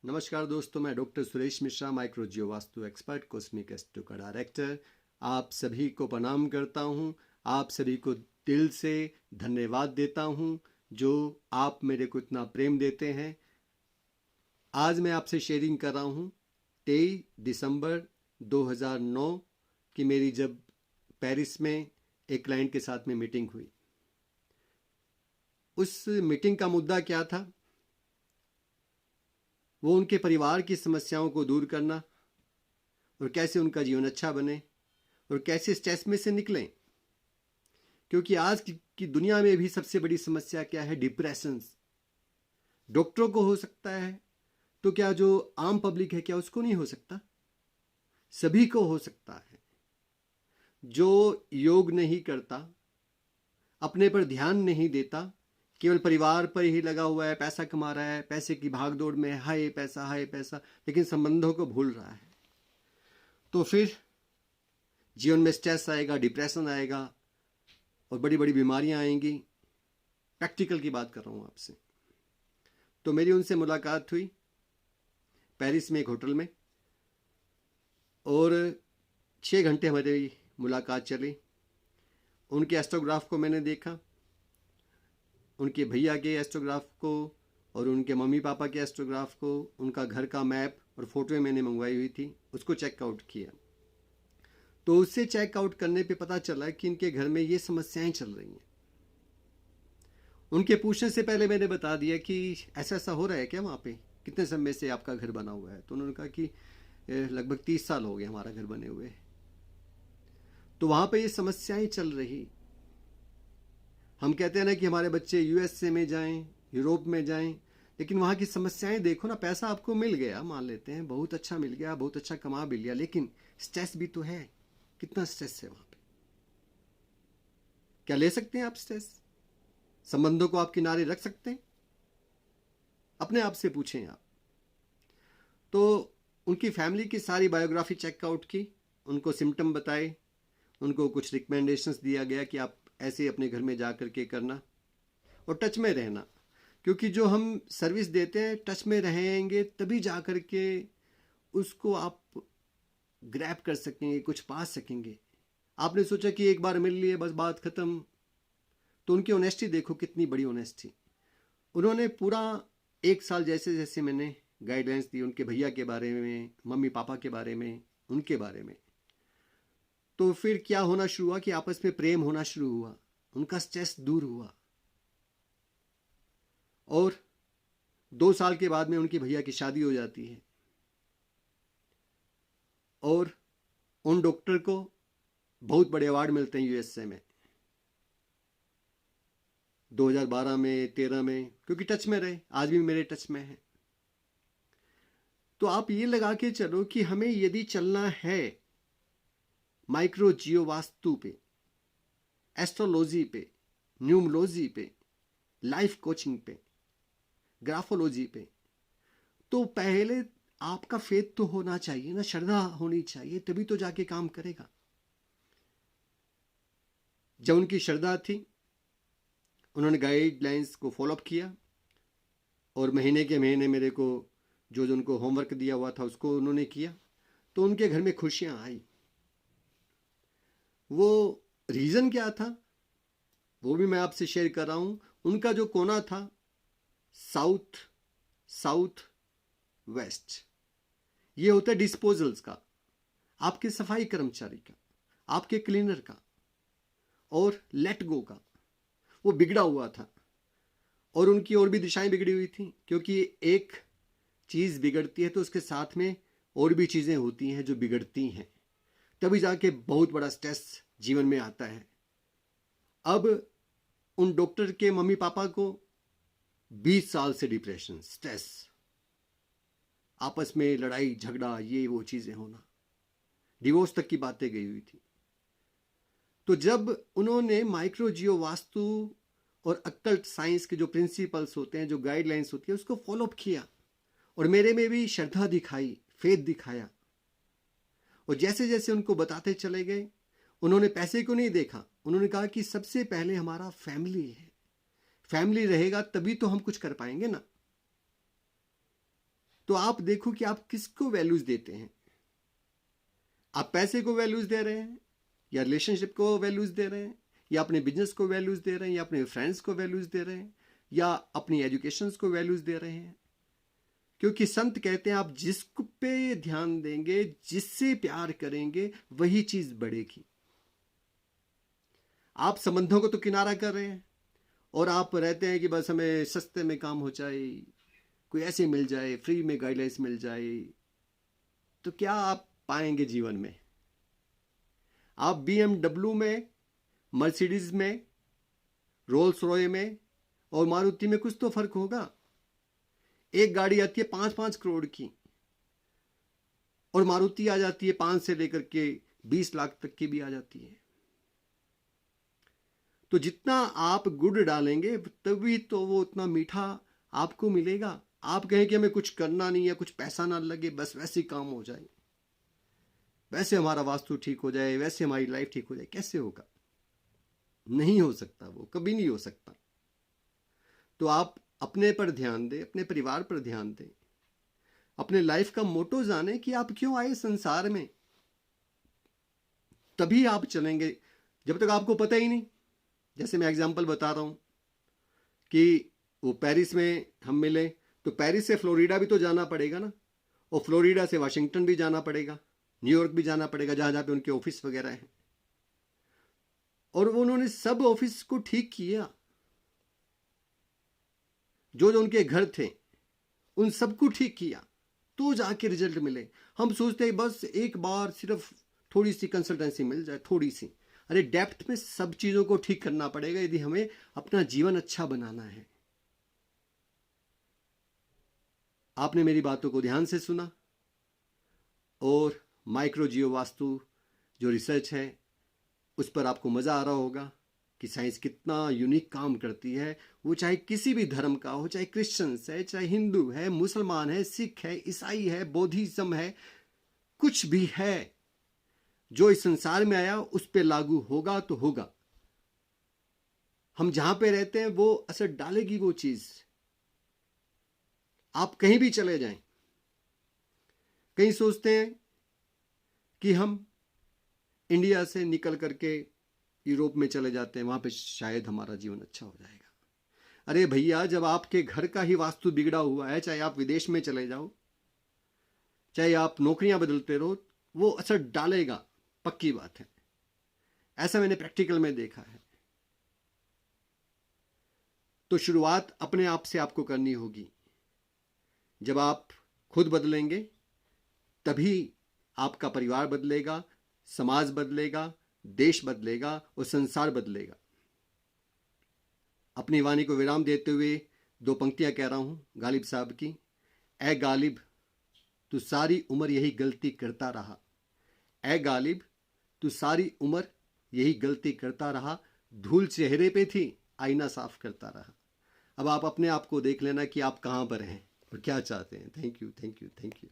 नमस्कार दोस्तों, मैं doctor Suresh Mishra, microgeo vastu expert, cosmic astro का डायरेक्टर। आप सभी को प्रणाम करता हूं। आप सभी को दिल से धन्यवाद देता हूं जो आप मेरे को इतना प्रेम देते हैं। आज मैं आपसे शेयरिंग कर रहा हूं 23 दिसंबर 2009 की मेरी जब पेरिस में एक क्लाइंट के साथ में मीटिंग हुई। उस मीटिंग का मुद्दा क्या था? वो उनके परिवार की समस्याओं को दूर करना और कैसे उनका जीवन अच्छा बने और कैसे स्ट्रेस में से निकलें। क्योंकि आज की दुनिया में भी सबसे बड़ी समस्या क्या है? डिप्रेशन। डॉक्टरों को हो सकता है तो क्या जो आम पब्लिक है क्या उसको नहीं हो सकता? सभी को हो सकता है। जो योग नहीं करता, अपने पर ध्यान नहीं देता, केवल परिवार पर ही लगा हुआ है, पैसा कमा रहा है, पैसे की भागदौड़ में हाय पैसा, लेकिन संबंधों को भूल रहा है, तो फिर जीवन में स्ट्रेस आएगा, डिप्रेशन आएगा और बड़ी बड़ी बीमारियां आएंगी। प्रैक्टिकल की बात कर रहा हूं आपसे। तो मेरी उनसे मुलाकात हुई पेरिस में एक होटल में और 6 घंटे हमारी मुलाकात चली। उनके एस्ट्रोग्राफ को मैंने देखा, उनके भैया के एस्ट्रोग्राफ को और उनके मम्मी पापा के एस्ट्रोग्राफ को, उनका घर का मैप और फोटोएं मैंने मंगवाई हुई थी, उसको चेकआउट किया। तो उससे चेकआउट करने पे पता चला कि इनके घर में ये समस्याएं चल रही हैं। उनके पूछने से पहले मैंने बता दिया कि ऐसा ऐसा हो रहा है क्या वहाँ पे, कितने समय से आपका घर बना हुआ है? तो उन्होंने कहा कि लगभग 30 साल हो गए हमारा घर बने हुए। तो वहाँ पे ये समस्याएं चल रही। हम कहते हैं ना कि हमारे बच्चे यूएसए में जाएं, यूरोप में जाएं, लेकिन वहाँ की समस्याएं देखो ना। पैसा आपको मिल गया, मान लेते हैं बहुत अच्छा मिल गया, बहुत अच्छा कमा भी लिया, लेकिन स्ट्रेस भी तो है। कितना स्ट्रेस है वहाँ पे? क्या ले सकते हैं आप स्ट्रेस? संबंधों को आप किनारे रख सकते हैं? अपने आप से पूछें आप। तो उनकी फैमिली की सारी बायोग्राफी चेकआउट की, उनको सिम्टम बताए, उनको कुछ रिकमेंडेशंस दिया गया कि आप ऐसे अपने घर में जा कर के करना और टच में रहना। क्योंकि जो हम सर्विस देते हैं, टच में रहेंगे तभी जा कर के उसको आप ग्रैब कर सकेंगे, कुछ पा सकेंगे। आपने सोचा कि एक बार मिल लिए बस बात खत्म। तो उनकी ऑनेस्टी देखो, कितनी बड़ी ऑनेस्टी। उन्होंने पूरा 1 साल जैसे जैसे मैंने गाइडलाइंस दी उनके भैया के बारे में, मम्मी पापा के बारे में, उनके बारे में, तो फिर क्या होना शुरू हुआ कि आपस में प्रेम होना शुरू हुआ, उनका स्ट्रेस दूर हुआ। और 2 साल के बाद में उनकी भैया की शादी हो जाती है और उन डॉक्टर को बहुत बड़े अवार्ड मिलते हैं यूएसए में 2012 में, 13 में, क्योंकि टच में रहे, आज भी मेरे टच में है। तो आप ये लगा के चलो कि हमें यदि चलना है माइक्रो जियो वास्तु पे, एस्ट्रोलॉजी पे, न्यूमरोलॉजी पे, लाइफ कोचिंग पे, ग्राफोलॉजी पे, तो पहले आपका फेथ तो होना चाहिए ना, श्रद्धा होनी चाहिए, तभी तो जाके काम करेगा। जब उनकी श्रद्धा थी, उन्होंने गाइडलाइंस को फॉलोअप किया और महीने के महीने मेरे को जो जो उनको होमवर्क दिया हुआ था उसको उन्होंने किया। तो उनके घर में खुशियां आई। वो रीज़न क्या था वो भी मैं आपसे शेयर कर रहा हूं। उनका जो कोना था साउथ साउथ वेस्ट, ये होता है डिस्पोजल्स का, आपके सफाई कर्मचारी का, आपके क्लीनर का और लेट गो का। वो बिगड़ा हुआ था और उनकी और भी दिशाएं बिगड़ी हुई थी, क्योंकि एक चीज़ बिगड़ती है तो उसके साथ में और भी चीज़ें होती हैं जो बिगड़ती हैं, तभी जाके बहुत बड़ा स्ट्रेस जीवन में आता है। अब उन डॉक्टर के मम्मी पापा को 20 साल से डिप्रेशन, स्ट्रेस, आपस में लड़ाई झगड़ा, ये वो चीज़ें होना, डिवोर्स तक की बातें गई हुई थी। तो जब उन्होंने माइक्रो जियो वास्तु और अकल्ट साइंस के जो प्रिंसिपल्स होते हैं, जो गाइडलाइंस होती है, उसको फॉलोअप किया और मेरे में भी श्रद्धा दिखाई, फेथ दिखाया, और जैसे जैसे उनको बताते चले गए, उन्होंने पैसे को नहीं देखा। उन्होंने कहा कि सबसे पहले हमारा फैमिली है, फैमिली रहेगा तभी तो हम कुछ कर पाएंगे ना। तो आप देखो कि आप किसको वैल्यूज देते हैं। आप पैसे को वैल्यूज दे रहे हैं, या रिलेशनशिप को वैल्यूज दे रहे हैं, या अपने बिजनेस को वैल्यूज दे रहे हैं, या अपने फ्रेंड्स को वैल्यूज दे रहे हैं, या अपनी एजुकेशन को वैल्यूज दे रहे हैं। क्योंकि संत कहते हैं आप जिस पे ध्यान देंगे, जिससे प्यार करेंगे, वही चीज बढ़ेगी। आप संबंधों को तो किनारा कर रहे हैं और आप रहते हैं कि बस हमें सस्ते में काम हो जाए, कोई ऐसे मिल जाए, फ्री में गाइडलाइंस मिल जाए, तो क्या आप पाएंगे जीवन में? आप BMW में, मर्सिडीज में, रोल्स रॉय में और मारुति में कुछ तो फर्क होगा। एक गाड़ी आती है 5-5 करोड़ की और मारुति आ जाती है 5 से लेकर के 20 लाख तक की भी आ जाती है। तो जितना आप गुड़ डालेंगे तभी तो वो उतना मीठा आपको मिलेगा। आप कहें कि हमें कुछ करना नहीं है, कुछ पैसा ना लगे, बस वैसे ही काम हो जाए, वैसे हमारा वास्तु ठीक हो जाए, वैसे हमारी लाइफ ठीक हो जाए, कैसे होगा? नहीं हो सकता, वो कभी नहीं हो सकता। तो आप अपने पर ध्यान दें, अपने परिवार पर ध्यान दें, अपने लाइफ का मोटो जाने कि आप क्यों आए संसार में, तभी आप चलेंगे। जब तक आपको पता ही नहीं, जैसे मैं एग्जांपल बता रहा हूं कि वो पेरिस में हम मिले, तो पेरिस से फ्लोरिडा भी तो जाना पड़ेगा ना, और फ्लोरिडा से वाशिंगटन भी जाना पड़ेगा, न्यूयॉर्क भी जाना पड़ेगा, जहां जहां पे उनके ऑफिस वगैरह हैं। और वो उन्होंने सब ऑफिस को ठीक किया, जो जो उनके घर थे उन सबको ठीक किया, तो जाके रिजल्ट मिले। हम सोचते हैं बस एक बार सिर्फ थोड़ी सी कंसल्टेंसी मिल जाए, थोड़ी सी। अरे डेप्थ में सब चीजों को ठीक करना पड़ेगा यदि हमें अपना जीवन अच्छा बनाना है। आपने मेरी बातों को ध्यान से सुना और माइक्रो जियो वास्तु जो रिसर्च है उस पर आपको मजा आ रहा होगा कि साइंस कितना यूनिक काम करती है। वो चाहे किसी भी धर्म का हो, चाहे क्रिश्चियंस है, चाहे हिंदू है, मुसलमान है, सिख है, ईसाई है, बौद्धिज्म है, कुछ भी है, जो इस संसार में आया उस पे लागू होगा तो होगा। हम जहां पे रहते हैं वो असर डालेगी वो चीज। आप कहीं भी चले जाएं, कहीं सोचते हैं कि हम इंडिया से निकल करके यूरोप में चले जाते हैं, वहां पे शायद हमारा जीवन अच्छा हो जाएगा। अरे भैया, जब आपके घर का ही वास्तु बिगड़ा हुआ है, चाहे आप विदेश में चले जाओ, चाहे आप नौकरियां बदलते रहो, वो असर डालेगा, पक्की बात है। ऐसा मैंने प्रैक्टिकल में देखा है। तो शुरुआत अपने आप से आपको करनी होगी। जब आप खुद बदलेंगे तभी आपका परिवार बदलेगा, समाज बदलेगा, देश बदलेगा और संसार बदलेगा। अपनी वाणी को विराम देते हुए 2 पंक्तियां कह रहा हूं गालिब साहब की। ए गालिब, तू सारी उम्र यही गलती करता रहा। ए गालिब, तू सारी उम्र यही गलती करता रहा। धूल चेहरे पे थी, आईना साफ करता रहा। अब आप अपने आप को देख लेना कि आप कहां पर हैं और क्या चाहते हैं। Thank you, thank you, thank you.